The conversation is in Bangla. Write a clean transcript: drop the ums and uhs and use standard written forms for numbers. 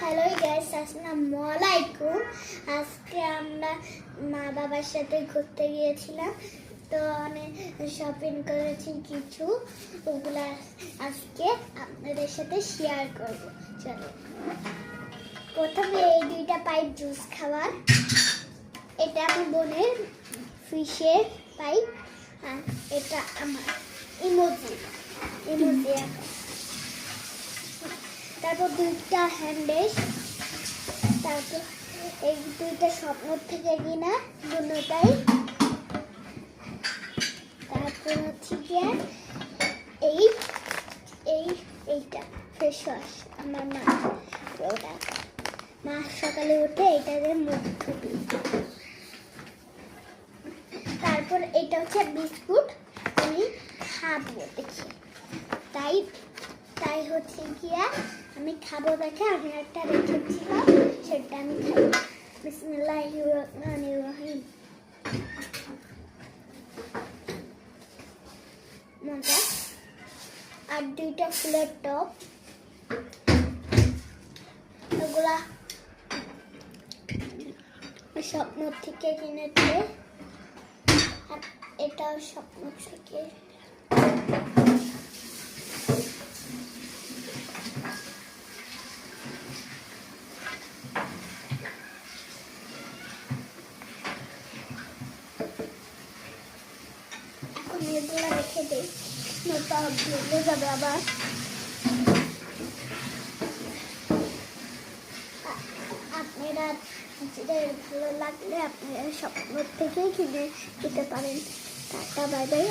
হ্যালো গাইস, আসসালামু আলাইকুম। আজকে আমরা মা বাবার সাথে ঘুরতে গিয়েছিলাম, তো অনেক শপিং করেছি কিছু, ওগুলা আজকে আপনাদের সাথে শেয়ার করব। চলো, প্রথমে এই দুইটা পাইপ জুস খাওয়ার, এটা আমার বোনের ফিশের পাইপ, আর এটা আমার ইমোজি। তারপর দুইটা হ্যান্ডেশ, তারপর এই দুইটা স্বপ্ন থেকে কিনা দুটোটাই। তারপর হচ্ছে গিয়ে এইটা ফেস ওয়াশ, আমার মা প্রোডাক্ট। মা সকালে উঠে এইটাতে মুখ ধুবি। তারপর এটা হচ্ছে বিস্কুট, আমি খাবো দেখি, তাই হচ্ছে গিয়া আমি খাবো দেখে আমি একটা রেখেছিলাম, সেটা আমি খাই। বিসমিল্লাহির রহমানির রহিম। মজা। আর দুইটা ফুলের টপ, ওগুলা স্বপ্ন থেকে কিনেছে, আর এটাও স্বপ্ন থেকে। এগুলো রেখে দিই, নটা ভুলে যাবে আবার। আপনারা ভালো লাগলে আপনারা স্বপ্ন থেকেই কিনে দিতে পারেন। Tata, bye bye.